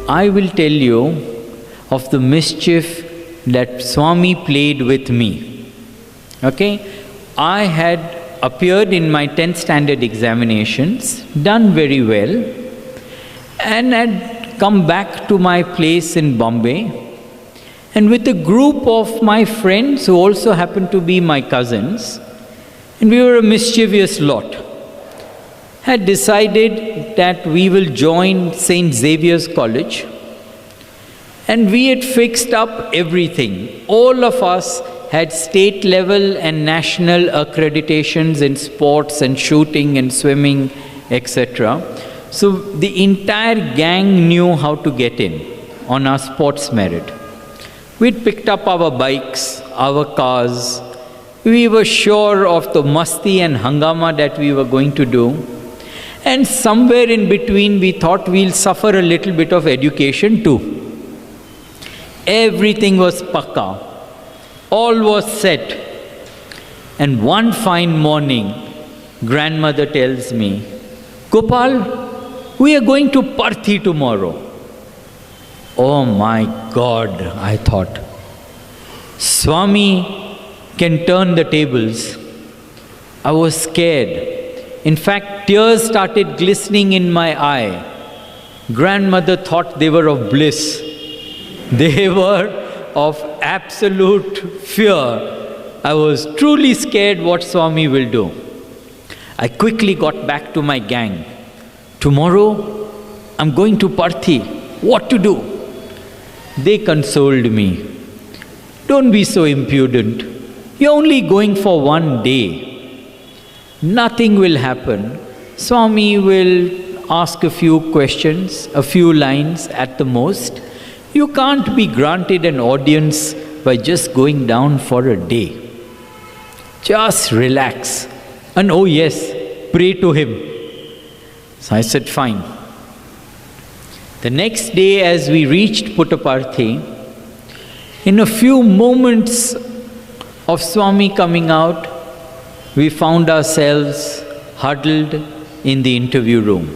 I will tell you of the mischief that Swami played with me. Okay? I had appeared in my 10th standard examinations, done very well, and had come back to my place in Bombay. And with a group of my friends who also happened to be my cousins, and we were a mischievous lot, had decided that we will join St. Xavier's College. And we had fixed up everything. All of us had state level and national accreditations in sports and shooting and swimming, etc. So the entire gang knew how to get in on our sports merit. We'd picked up our bikes, our cars. We were sure of the masti and hangama that we were going to do. And somewhere in between, we thought we'll suffer a little bit of education too. Everything was pakka. All was set. And one fine morning, grandmother tells me, Gopal, we are going to Parthi tomorrow. Oh my God, I thought. Swami can turn the tables. I was scared. In fact, tears started glistening in my eye. Grandmother thought they were of bliss. They were of absolute fear. I was truly scared what Swami will do. I quickly got back to my gang. Tomorrow, I'm going to Parthi. What to do? They consoled me. Don't be so impudent. You're only going for one day. Nothing will happen. Swami will ask a few questions, a few lines at the most. You can't be granted an audience by just going down for a day. Just relax. And oh yes, pray to him. So I said, fine. The next day as we reached Puttaparthi, in a few moments of Swami coming out, we found ourselves huddled in the interview room.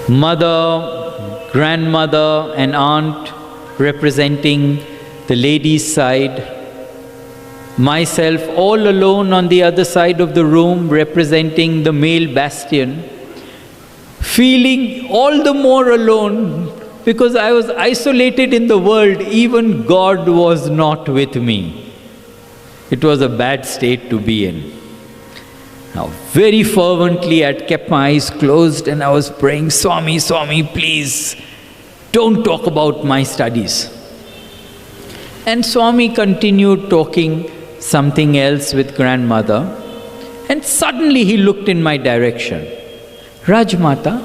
Mother, grandmother and aunt representing the ladies' side, myself all alone on the other side of the room representing the male bastion, feeling all the more alone because I was isolated in the world. Even God was not with me. It was a bad state to be in. Now, very fervently, I'd kept my eyes closed and I was praying, Swami, Swami, please, don't talk about my studies. And Swami continued talking something else with grandmother. And suddenly he looked in my direction. Rajmata,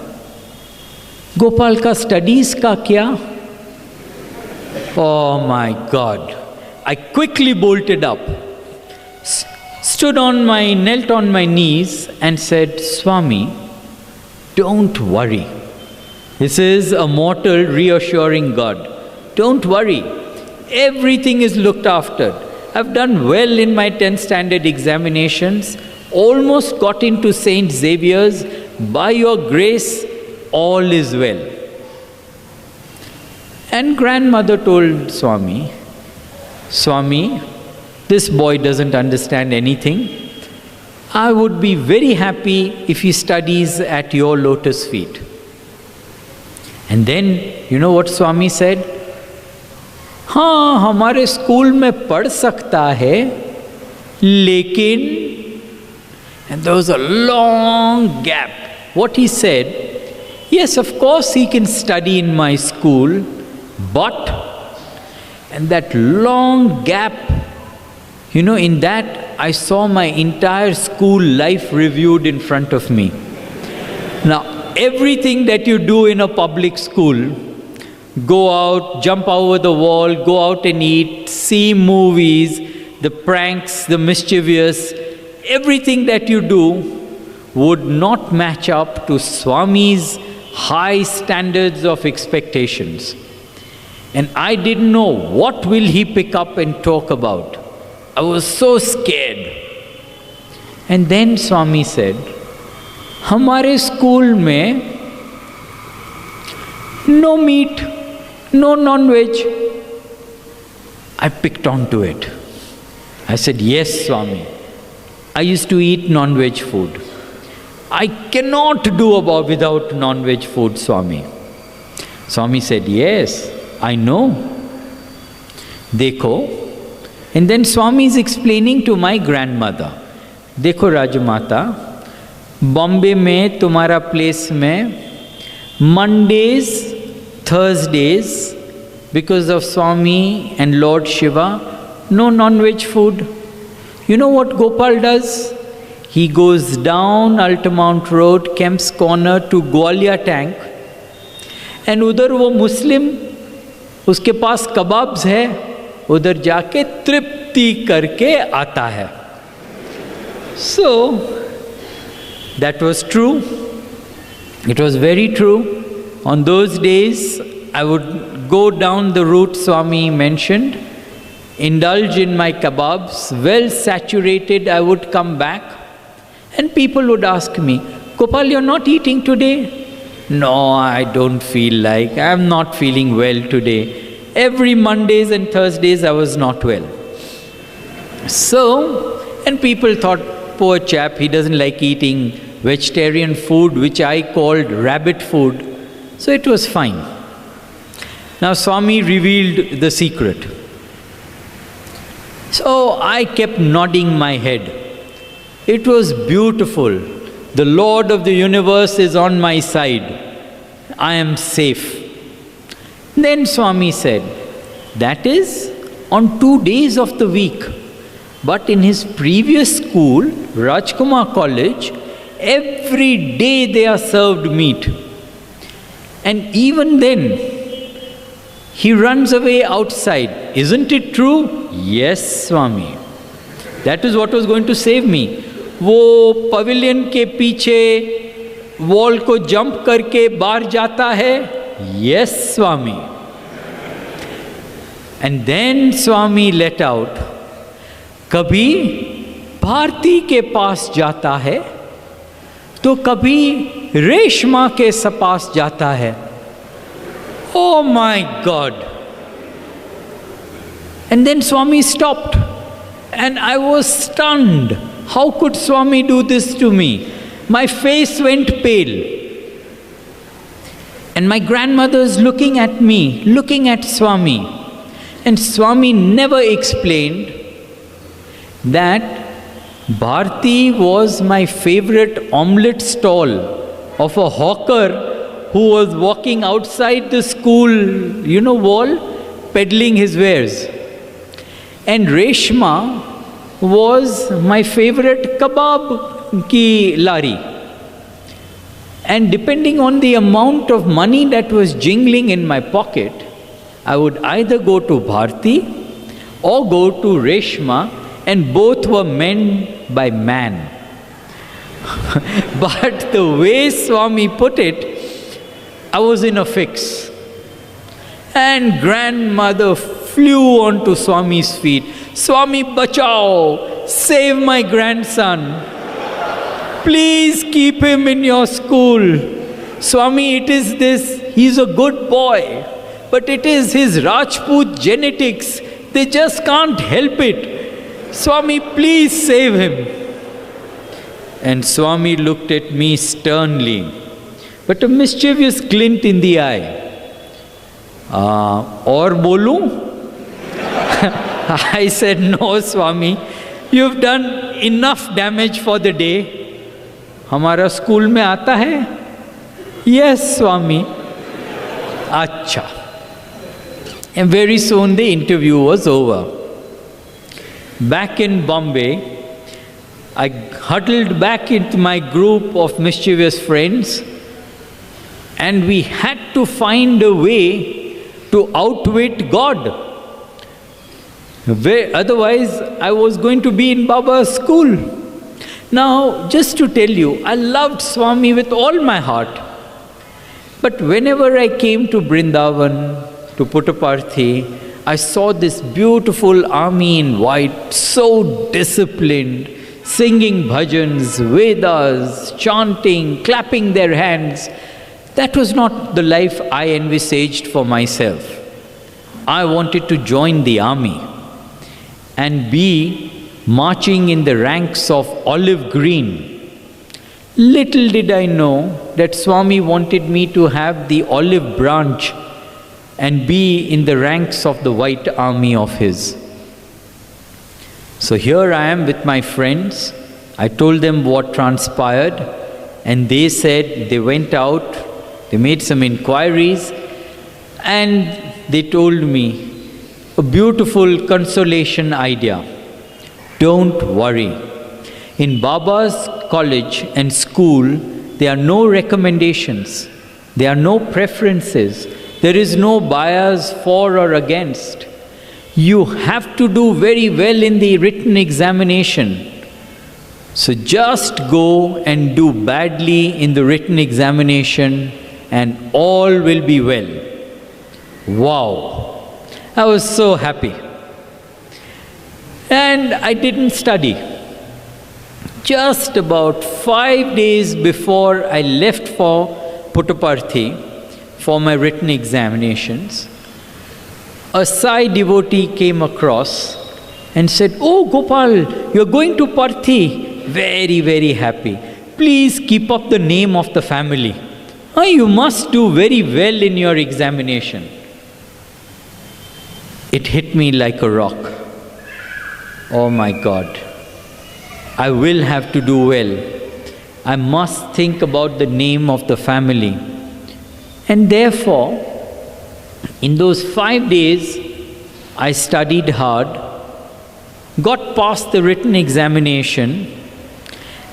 Gopal ka studies ka kya? Oh my God. I quickly bolted up, knelt on my knees and said, Swami, don't worry. This is a mortal reassuring God. Don't worry. Everything is looked after. I've done well in my 10th standard examinations, almost got into St. Xavier's. By your grace, all is well. And grandmother told Swami, Swami, this boy doesn't understand anything. I would be very happy if he studies at your lotus feet. And then, you know what Swami said? हाँ, हमारे school में पढ़ सकता है, लेकिन, and there was a long gap. What he said, yes, of course he can study in my school, but, and that long gap, you know, in that I saw my entire school life reviewed in front of me. Now, everything that you do in a public school, go out, jump over the wall, go out and eat, see movies, the pranks, the mischievous, everything that you do would not match up to Swami's high standards of expectations. And I didn't know what will he pick up and talk about. I was so scared. And then Swami said, हमारे school में no meat, no non-veg. I picked on to it. I said, yes, Swami. I used to eat non-veg food. I cannot do without non-veg food, Swami. Swami said, yes, I know. Dekho. And then Swami is explaining to my grandmother, देखो राजमाता, बॉम्बे में तुम्हारा place में Mondays, Thursdays, because of Swami and Lord Shiva, no non-veg food. You know what Gopal does? He goes down Altamount Road, Kemp's Corner to Gwalior Tank, and उधर वो मुस्लिम, उसके पास kebabs है, उधर जाके तृप्ति करके आता है. So, that was true. It was very true. On those days, I would go down the route Swami mentioned, indulge in my kebabs, well saturated. I would come back, and people would ask me, Gopal, you're not eating today? No, I don't feel like. I'm not feeling well today. Every Mondays and Thursdays, I was not well. So, and people thought, poor chap, he doesn't like eating vegetarian food, which I called rabbit food. So it was fine. Now Swami revealed the secret. So I kept nodding my head. It was beautiful. The Lord of the universe is on my side. I am safe. Then Swami said, that is on 2 days of the week. But in his previous school, Rajkumar College, every day they are served meat. And even then, he runs away outside. Isn't it true? Yes, Swami. That is what was going to save me. वो pavilion के पीछे wall को jump करके बाहर जाता है. Yes, Swami. And then Swami let out, कभी भारती के पास जाता है तो कभी रेशमा के पास जाता है. Oh my God. And then Swami stopped and I was stunned. How could Swami do this to me? My face went pale. And my grandmother is looking at me, looking at Swami. And Swami never explained that Bharti was my favorite omelette stall of a hawker who was walking outside the school, wall, peddling his wares. And Reshma was my favorite kebab ki lari. And depending on the amount of money that was jingling in my pocket, I would either go to Bharti or go to Reshma, and both were men by man. But the way Swami put it, I was in a fix. And grandmother flew onto Swami's feet. Swami, bachao, save my grandson. Please keep him in your school. Swami, it is this, he's a good boy, but it is his Rajput genetics. They just can't help it. Swami, please save him. And Swami looked at me sternly, but a mischievous glint in the eye. Aur bolu? I said, no, Swami, you've done enough damage for the day. Hamara school mein aata hai? Yes, Swami. Acha. And very soon the interview was over. Back in Bombay, I huddled back into my group of mischievous friends, and we had to find a way to outwit God. Otherwise, I was going to be in Baba's school. Now, just to tell you, I loved Swami with all my heart. But whenever I came to Brindavan, to Puttaparthi, I saw this beautiful army in white, so disciplined, singing bhajans, Vedas, chanting, clapping their hands. That was not the life I envisaged for myself. I wanted to join the army and be marching in the ranks of olive green. Little did I know that Swami wanted me to have the olive branch and be in the ranks of the white army of his. So here I am with my friends. I told them what transpired, and they said they went out, they made some inquiries, and they told me a beautiful consolation idea. Don't worry. In Baba's college and school, there are no recommendations. There are no preferences. There is no bias for or against. You have to do very well in the written examination. So just go and do badly in the written examination and all will be well. Wow! I was so happy. And I didn't study. Just about 5 days before I left for Puttaparthi for my written examinations, a Sai devotee came across and said, "Oh Gopal, you're going to Parthi." Very, very happy. "Please keep up the name of the family. You must do very well in your examination." It hit me like a rock. Oh my God. I will have to do well. I must think about the name of the family. And therefore, in those 5 days, I studied hard, got past the written examination,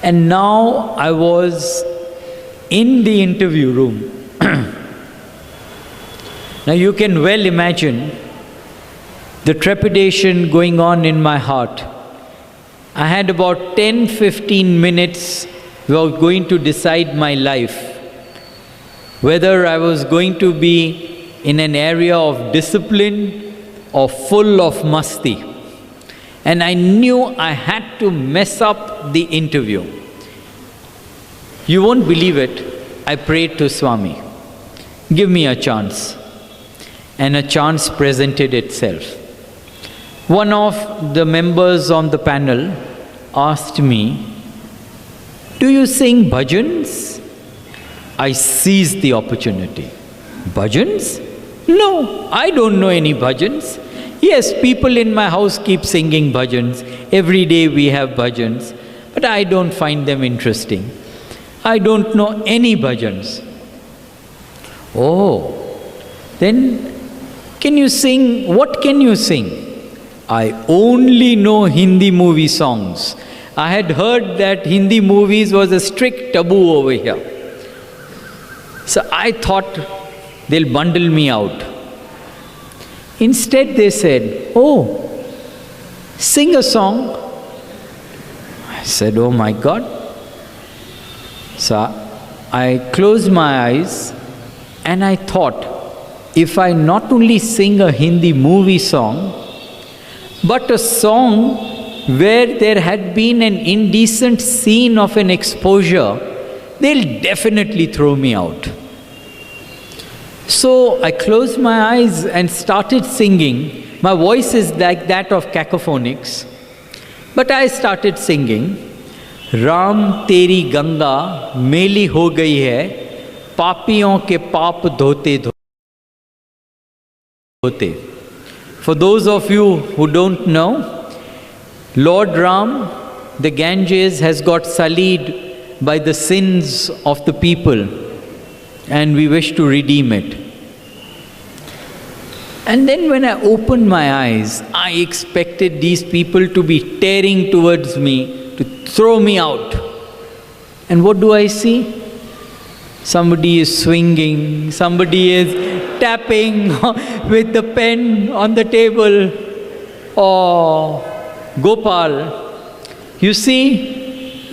and now I was in the interview room. Now you can well imagine the trepidation going on in my heart. I had about 10-15 minutes were going to decide my life, whether I was going to be in an area of discipline or full of masti. And I knew I had to mess up the interview. You won't believe it, I prayed to Swami, "Give me a chance." And a chance presented itself. One of the members on the panel asked me, "Do you sing bhajans?" I seized the opportunity. "Bhajans? No, I don't know any bhajans. Yes, people in my house keep singing bhajans. Every day we have bhajans, but I don't find them interesting. I don't know any bhajans." "Oh, then can you sing? What can you sing?" "I only know Hindi movie songs." I had heard that Hindi movies was a strict taboo over here. So I thought they'll bundle me out. Instead they said, "Oh, sing a song." I said, "Oh my God." So I closed my eyes and I thought, if I not only sing a Hindi movie song, but a song where there had been an indecent scene of an exposure, they'll definitely throw me out. So I closed my eyes and started singing. My voice is like that of cacophonics, but I started singing, "Ram तेरी गंगा मेली हो गई है, पापियों के पाप धोते धोते." For those of you who don't know, Lord Ram, the Ganges has got sullied by the sins of the people, and we wish to redeem it. And then when I opened my eyes, I expected these people to be tearing towards me, to throw me out. And what do I see? Somebody is swinging, somebody is tapping with the pen on the table. Oh, Gopal, you see,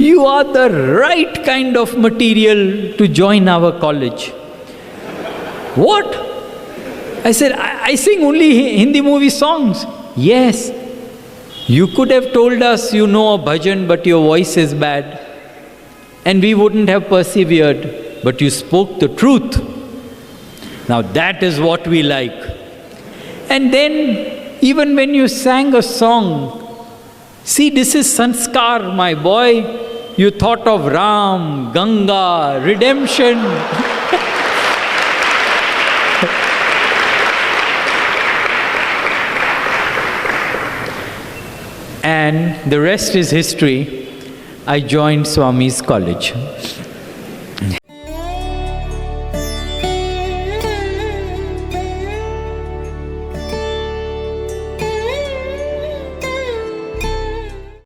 you are the right kind of material to join our college. What? I said, I sing only Hindi movie songs. Yes, you could have told us you know a bhajan but your voice is bad, and we wouldn't have persevered. but you spoke the truth. Now that is what we like. And then, even when you sang a song, see, this is sanskar, my boy. You thought of Ram, Ganga, redemption. And the rest is history. I joined Swami's college.